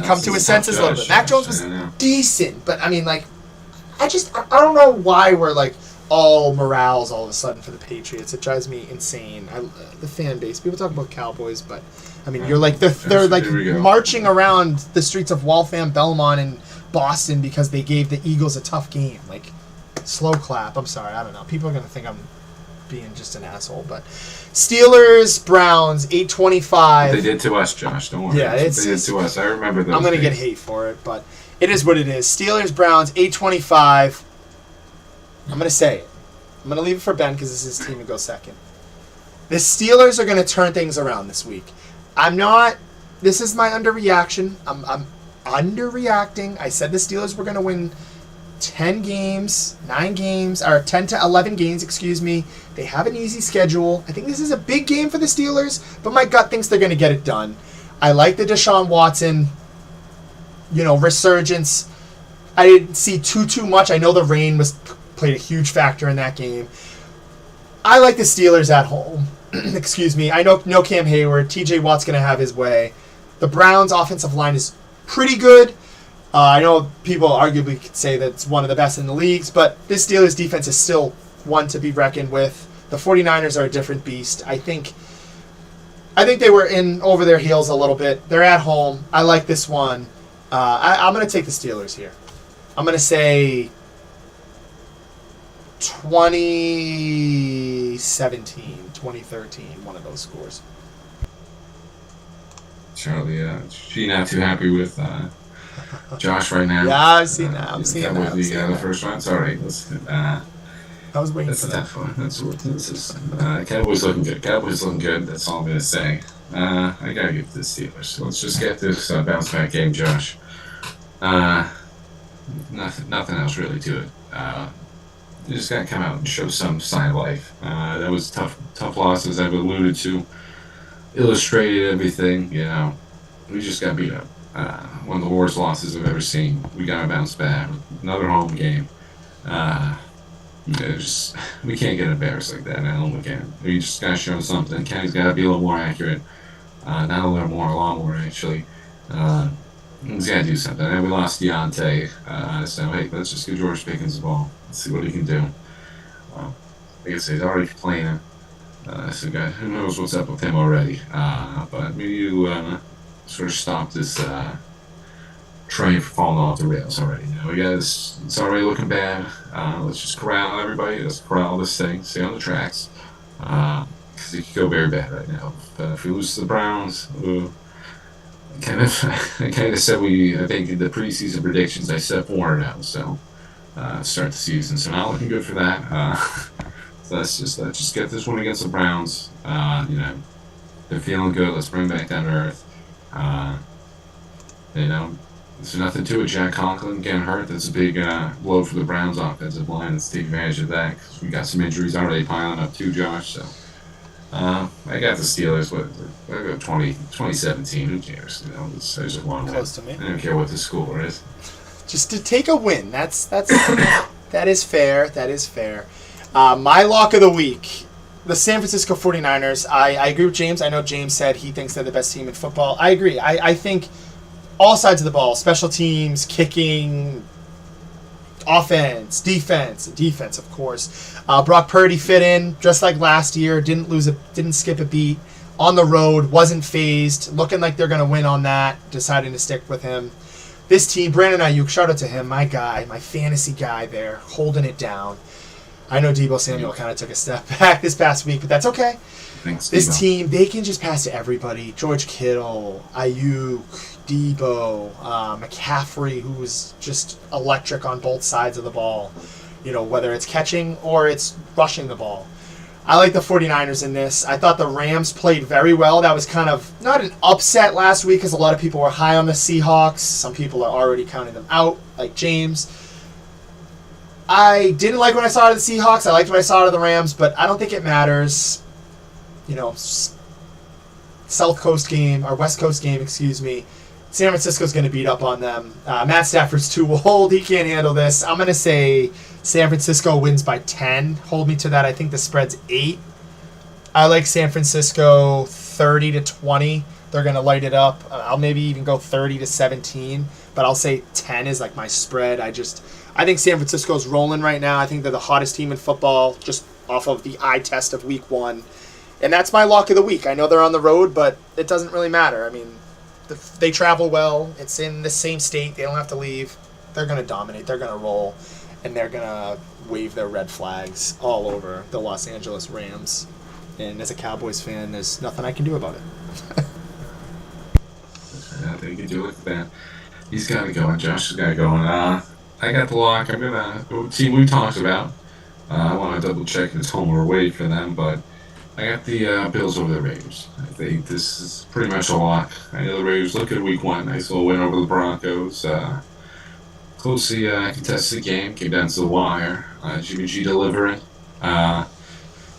come to his senses a little bit. Mac Jones was decent, but I mean, like, I don't know why we're like all morales all of a sudden for the Patriots. It drives me insane. The fan base. People talk about Cowboys, but I mean, you're like they're like marching around the streets of Waltham, Belmont, and Boston because they gave the Eagles a tough game. Like, slow clap. I'm sorry. I don't know. People are gonna think I'm being just an asshole, but Steelers, Browns, 8:25. They did to us, Josh. Don't worry. Yeah, they did to us. I remember those. I'm gonna get hate for it, but it is what it is. Steelers, Browns, 8:25. I'm gonna say it. I'm gonna leave it for Ben because this is his team to go second. The Steelers are gonna turn things around this week. This is my underreaction. I'm underreacting. I said the Steelers were gonna win 10 games, 9 games, or 10 to 11 games, excuse me. They have an easy schedule. I think this is a big game for the Steelers, but my gut thinks they're going to get it done. I like the Deshaun Watson, resurgence. I didn't see too much. I know the rain played a huge factor in that game. I like the Steelers at home. Excuse me. I know no Cam Hayward. TJ Watt's going to have his way. The Browns' offensive line is pretty good. I know people arguably could say that it's one of the best in the leagues, but this Steelers defense is still one to be reckoned with. The 49ers are a different beast. I think they were in over their heels a little bit. They're at home. I like this one. I'm going to take the Steelers here. I'm going to say 2017, 2013, one of those scores. Charlie, she's not too happy with Josh right now. Yeah, I'm seeing that. The first round. Sorry. I was waiting that's for a that. tough one. Cowboys looking good. Cowboys looking good. That's all I'm going to say. I got to give it to the Steelers. So let's just get this bounce back game, Josh. Nothing else really to it. You just got to come out and show some sign of life. That was tough losses I've alluded to. Illustrated everything. We just got beat up. One of the worst losses I've ever seen. We got to bounce back. Another home game. We can't get embarrassed like that. I don't we can. We just got to show something. Kenny's got to be a little more accurate. Not a lot more actually. He's got to do something. And we lost Deontay. So, hey, let's just give George Pickens the ball. Let's see what he can do. Like I say, he's already playing. So, guys, who knows what's up with him already. But maybe you sort of stop this train from falling off the rails already. It's already looking bad. Let's just corral everybody. Let's corral this thing. Stay on the tracks. Because it could go very bad right now. If we lose to the Browns, I kind of said I think in the preseason predictions I set 4-0. So start the season. So not looking good for that. So let's just get this one against the Browns. They're feeling good. Let's bring them back down to earth. There's nothing to it. Jack Conklin getting hurt. That's a big blow for the Browns offensive line. Let's take advantage of that because we got some injuries already piling up too, Josh. So I got the Steelers with I got 2017. Who cares? You know, I just want to win. Close to me. I don't care what the score is. Just to take a win. That's that is fair. That is fair. My lock of the week, the San Francisco 49ers. I agree with James. I know James said he thinks they're the best team in football. I agree. I think all sides of the ball, special teams, kicking, offense, defense, of course. Brock Purdy fit in just like last year. Didn't skip a beat. On the road, wasn't phased. Looking like they're going to win on that. Deciding to stick with him. This team, Brandon Ayuk, shout out to him, my guy, my fantasy guy there, holding it down. I know Deebo Samuel kind of took a step back this past week, but that's okay. Thanks, This Deebo. team, they can just pass to everybody. George Kittle, Ayuk, Deebo, McCaffrey, who was just electric on both sides of the ball, you know, whether it's catching or it's rushing the ball. I like the 49ers in this. I thought the Rams played very well. That was kind of not an upset last week because a lot of people were high on the Seahawks. Some people are already counting them out, like James. I didn't like when I saw it of the Seahawks. I liked when I saw it of the Rams, but I don't think it matters. You know, South Coast game, or West Coast game, excuse me. San Francisco's going to beat up on them. Matt Stafford's too old. He can't handle this. I'm going to say San Francisco wins by 10. Hold me to that. I think the spread's 8. I like San Francisco 30-20. They're going to light it up. I'll maybe even go 30-17, but I'll say 10 is like my spread. I think San Francisco's rolling right now. I think they're the hottest team in football just off of the eye test of week 1. And that's my lock of the week. I know they're on the road, but it doesn't really matter. I mean, they travel well. It's in the same state. They don't have to leave. They're going to dominate. They're going to roll. And they're going to wave their red flags all over the Los Angeles Rams. And as a Cowboys fan, there's nothing I can do about it. Nothing you can do with that. He's got it going. Josh has got it going. I got the lock. I'm going to go team we talked about. I want to double check if it's home or away for them, but I got the Bills over the Raiders. I think this is pretty much a lock. I know the Raiders look at week 1. Nice little win over the Broncos. Closely contested game. Came down to the wire. Jimmy G delivering. I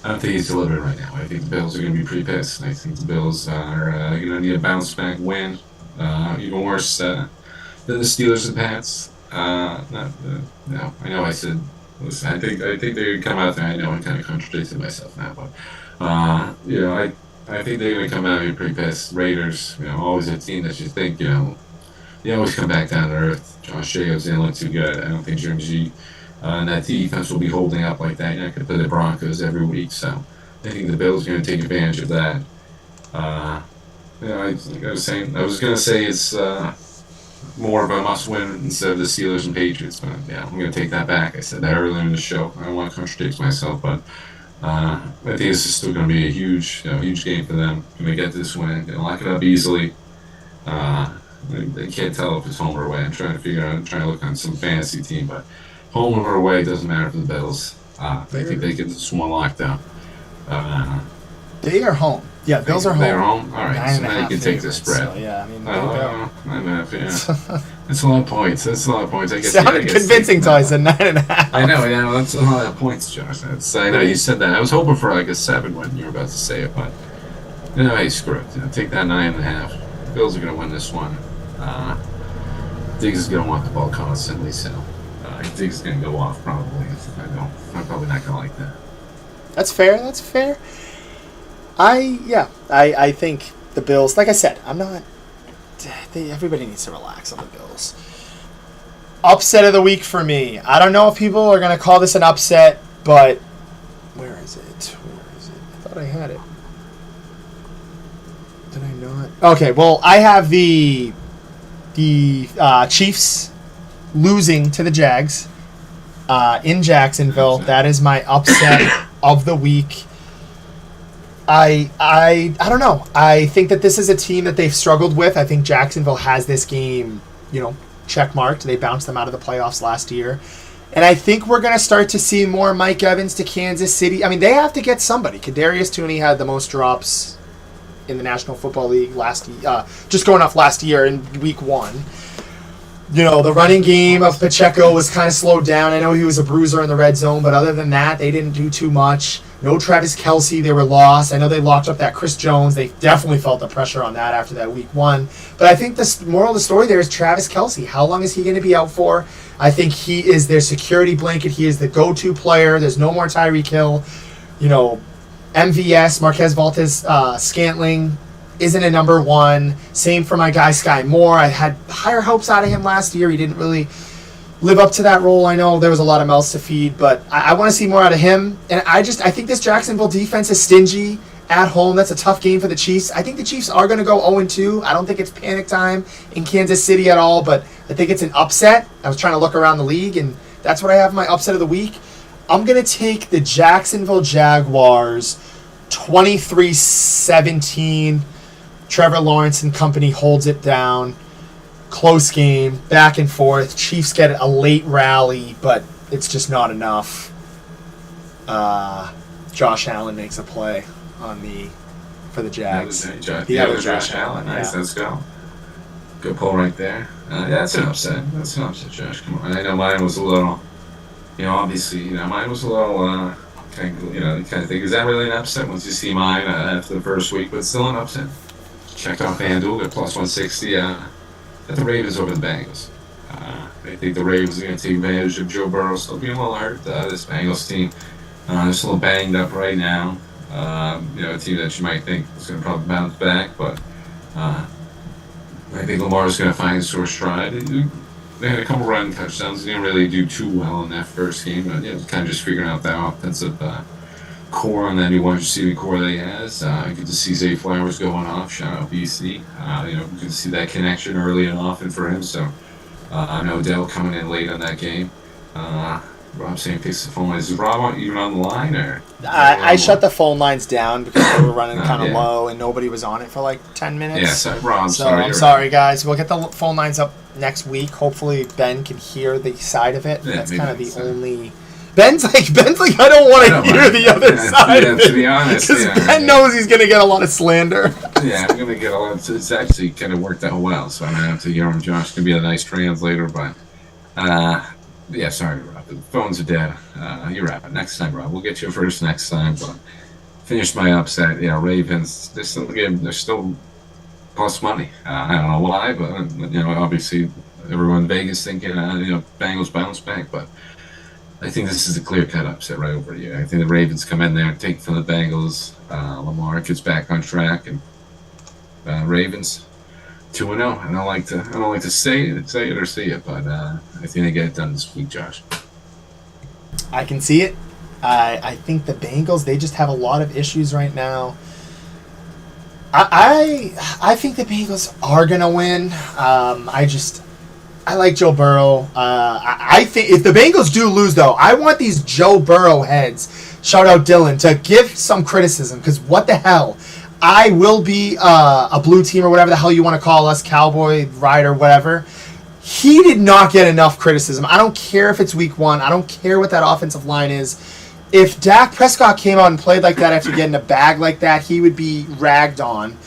don't think he's delivering right now. I think the Bills are going to be pretty pissed. I think the Bills are going to need a bounce back win. Even worse than the Steelers and Pats. No, I know I said. Listen, I think they're going to come out there. I know I'm kind of contradicting myself now, but I think they're going to come out here pretty pissed. Raiders, always a team that you think, they always come back down to earth. Josh Jacobs didn't look too good. I don't think Jimmy G and that defense will be holding up like that. You're not going to play the Broncos every week, so I think the Bills are going to take advantage of that. I was going to say it's more of a must-win instead of the Steelers and Patriots, but I'm going to take that back. I said that earlier in the show. I don't want to contradict myself, but I think this is still going to be a huge game for them. Going to get this win, going to lock it up easily. They can't tell if it's home or away. I'm trying to look on some fantasy team, but home or away doesn't matter for the Bills. I think they get this one locked down. They are home. Yeah, Bills are home. They're home? All right, so now you can take the spread. So, yeah, I mean, 9.5, yeah. That's a lot of points. I guess. Sounded convincing until I said 9.5. I know, that's a lot of points, Josh. I know you said that. I was hoping for like a 7 when you were about to say it, but hey, screw it. Take that 9.5. Bills are going to win this one. Diggs is going to want the ball constantly, so Diggs is going to go off probably. I'm probably not going to like that. That's fair. I think the Bills, like I said, everybody needs to relax on the Bills. Upset of the week for me. I don't know if people are going to call this an upset, but where is it? I thought I had it. Did I not? Okay, well, I have the Chiefs losing to the Jags in Jacksonville. That is my upset of the week. I don't know. I think that this is a team that they've struggled with. I think Jacksonville has this game, checkmarked. They bounced them out of the playoffs last year. And I think we're going to start to see more Mike Evans to Kansas City. I mean, they have to get somebody. Kadarius Toney had the most drops in the National Football League just going off last year in week 1. The running game of Pacheco was kind of slowed down. I know he was a bruiser in the red zone, but other than that, they didn't do too much. No Travis Kelce, they were lost. I know they locked up that Chris Jones. They definitely felt the pressure on that after that week 1. But I think the moral of the story there is Travis Kelce. How long is he going to be out for? I think he is their security blanket. He is the go-to player. There's no more Tyreek Hill. MVS, Marquez Valdes Scantling, isn't a number 1. Same for my guy Sky Moore. I had higher hopes out of him last year. He didn't really live up to that role. I know there was a lot of mouths to feed, but I want to see more out of him. And I think this Jacksonville defense is stingy at home. That's a tough game for the Chiefs. I think the Chiefs are going to go 0-2. I don't think it's panic time in Kansas City at all, but I think it's an upset. I was trying to look around the league, and that's what I have my upset of the week. I'm going to take the Jacksonville Jaguars 23-17. Trevor Lawrence and company holds it down. Close game, back and forth. Chiefs get a late rally, but it's just not enough. Josh Allen makes a play for the Jags. The other Josh Allen. Nice, let's go. Good pull right there. That's an upset. Josh. Come on. I know mine was a little, obviously, mine was a little, kind of think, is that really an upset once you see mine after the first week, but still an upset. Checked off FanDuel at plus 160. Got the Ravens over the Bengals. I think the Ravens are going to take advantage of Joe Burrow still being a little hurt. This Bengals team, just a little banged up right now. A team that you might think is going to probably bounce back, but I think Lamar's going to find his sore stride. They had a couple run touchdowns. They didn't really do too well in that first game. But, kind of just figuring out that offensive core and that new wide receiving core that he has. Good to see Zay Flowers going off. Shout out BC. Good to see that connection early and often for him. So I know Odell coming in late on that game. Rob saying picks the phone line. Is Rob even on the line or? I shut the phone lines down because they were running kind of low and nobody was on it for like 10 minutes. Yeah, so Rob. I'm sorry, guys. We'll get the phone lines up next week. Hopefully Ben can hear the side of it. That's kind of the only. Ben's like I don't want to hear the other side of it. To be honest, because Ben knows he's going to get a lot of slander. Yeah, I'm going to get a lot. It's actually kind of worked out well, so I'm going to have to hear him. Josh can be a nice translator, but yeah, sorry, Rob. The phones are dead. You're right. Next time, Rob. We'll get you first next time. But finish my upset. Ravens. They're still plus money. I don't know why, but obviously everyone in Vegas thinking Bengals bounce back, but. I think this is a clear-cut upset right over here. I think the Ravens come in there and take from the Bengals. Lamar gets back on track, and Ravens 2-0. I don't like to say it or see it, but I think they get it done this week, Josh. I can see it. I think the Bengals, they just have a lot of issues right now. I think the Bengals are gonna win. I like Joe Burrow. I think if the Bengals do lose, though, I want these Joe Burrow heads, shout out Dylan, to give some criticism, because what the hell? I will be a blue team or whatever the hell you want to call us, cowboy, rider, whatever. He did not get enough criticism. I don't care if it's week 1. I don't care what that offensive line is. If Dak Prescott came out and played like that after getting a bag like that, he would be ragged on.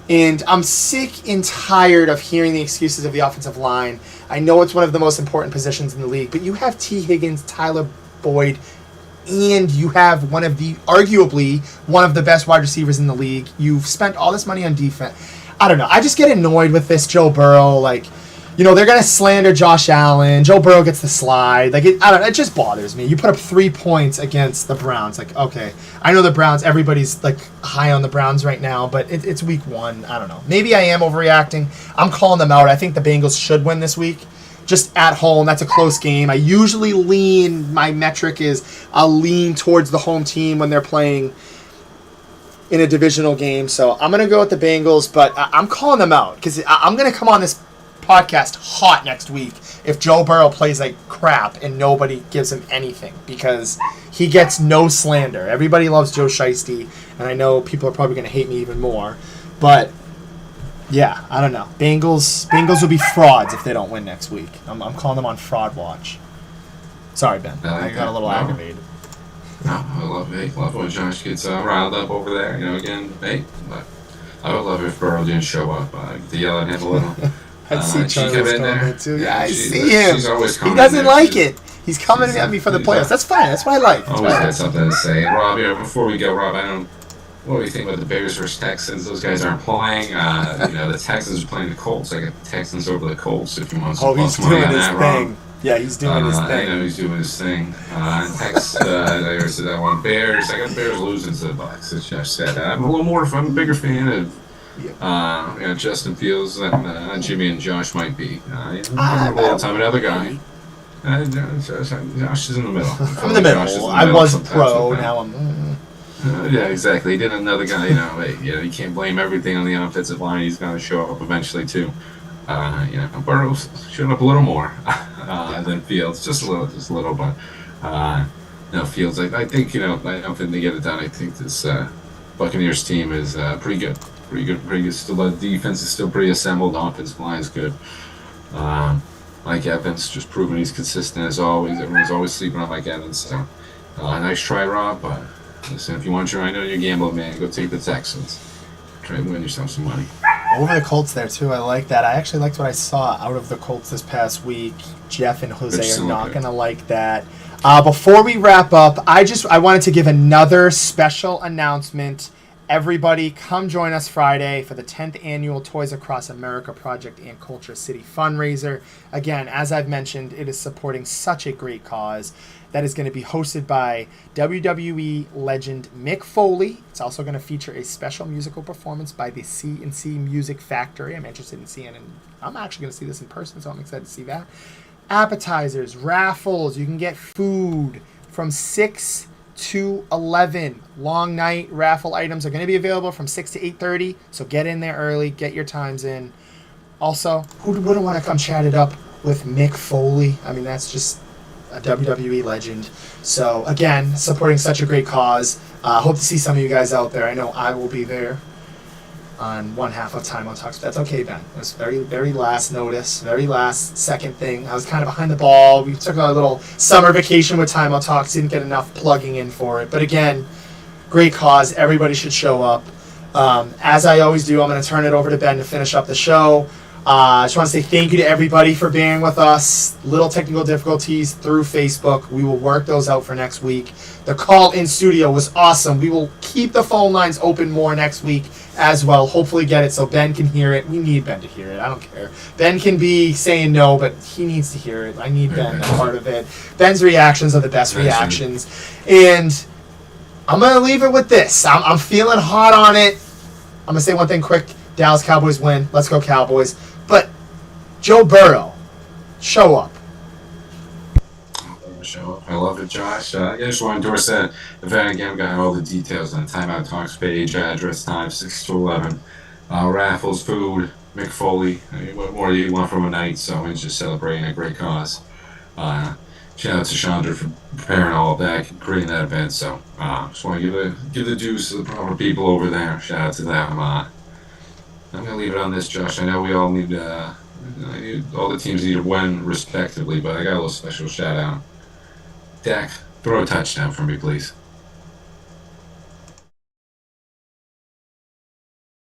And I'm sick and tired of hearing the excuses of the offensive line. I know it's one of the most important positions in the league, but you have T. Higgins, Tyler Boyd, and you have arguably one of the best wide receivers in the league. You've spent all this money on defense. I don't know. I just get annoyed with this Joe Burrow. They're going to slander Josh Allen. Joe Burrow gets the slide. It just bothers me. You put up 3 points against the Browns. Okay, I know the Browns, everybody's high on the Browns right now, but it's week 1. I don't know. Maybe I am overreacting. I'm calling them out. I think the Bengals should win this week. Just at home, that's a close game. I usually my metric is I'll lean towards the home team when they're playing in a divisional game. So I'm going to go with the Bengals, but I'm calling them out because I'm going to come on this podcast hot next week if Joe Burrow plays like crap and nobody gives him anything, because he gets no slander. Everybody loves Joe Shiesty, and I know people are probably going to hate me even more, but yeah, I don't know. Bengals will be frauds if they don't win next week. I'm calling them on fraud watch. Sorry, Ben. I got a little aggravated. No, I love it. Love when Josh gets riled up over there. Again, hey, but I would love if Burrow didn't show up. To yell at him a little. I see She come Charlie's in going there. there too. Yeah, I she's, see him. She's always He coming doesn't in there. like She's- it. He's coming at me for the playoffs. That's fine. That's what I like. That's Always what I got like. something to say. And Rob, before we go, Rob, I don't. What do you think about the Bears versus Texans? Those guys aren't playing. The Texans are playing the Colts. I got the Texans over the Colts. If you want some He's plus money doing on his that, thing. Rob. Yeah, he's doing his I thing. know he's doing his thing. I said I want Bears. I got Bears losing to the Bucks. As Josh said, I'm a bigger fan of Justin Fields than Jimmy and Josh might be. I'm a little time another guy. Josh is in the middle. I'm in the middle. I was pro. Now I'm. Yeah, exactly. He did another guy. You can't blame everything on the offensive line. He's going to show up eventually too. Burrow's showing up a little more than Fields, just a little, but Fields. I think I don't think they get it done. I think this Buccaneers team is pretty good. Still, the defense is still pretty assembled. Offensive line is good. Mike Evans just proving he's consistent as always. Everyone's always sleeping on Mike Evans. So nice try, Rob. But listen, if you want to, I know you're gambling, man. Go take the Texans. Try and win yourself some money. Over the Colts there too. I like that. I actually liked what I saw out of the Colts this past week. Jeff and Jose are not going to like that. Before we wrap up, I wanted to give another special announcement. Everybody, come join us Friday for the 10th annual Toys Across America Project and Culture City fundraiser. Again, as I've mentioned, it is supporting such a great cause. That is going to be hosted by WWE legend Mick Foley. It's also going to feature a special musical performance by the C&C Music Factory. I'm interested in seeing it. I'm actually going to see this in person, so I'm excited to see that. Appetizers, raffles. You can get food from 6 to 11. Long night raffle items are going to be available from 6 to 8:30, so get in there early. Get your times in. Also, who wouldn't want to come chat it up with Mick Foley? I mean, that's just a WWE legend. So again, supporting such a great cause. Hope to see some of you guys out there. I know I will be there on one half of Time on Talks. That's okay, Ben. It was very, very last notice, very last second thing. I was kind of behind the ball. We took a little summer vacation with Time on Talks. Didn't get enough plugging in for it. But again, great cause. Everybody should show up. As I always do, I'm going to turn it over to Ben to finish up the show. I just want to say thank you to everybody for being with us. Little technical difficulties through Facebook. We will work those out for next week. The call-in studio was awesome. We will keep the phone lines open more next week as well. Hopefully get it so Ben can hear it. We need Ben to hear it. I don't care. Ben can be saying no, but he needs to hear it. I need Ben a part of it. Ben's reactions are the best reactions. And I'm going to leave it with this. I'm feeling hot on it. I'm going to say one thing quick. Dallas Cowboys win. Let's go Cowboys. But Joe Burrow, show up. I love it, Josh. I just want to endorse that event again. Got all the details on the Timeout Talks page, address, time, 6 to 11. Raffles, food, Mick Foley. I mean, what more do you want from a night? So it's just celebrating a great cause. Shout out to Chandra for preparing all of that, creating that event. So just want to give the dues to the proper people over there. Shout out to them. I'm gonna leave it on this, Josh. I know we all need all the teams need to win respectively, but I got a little special shout out. Dak, throw a touchdown for me, please.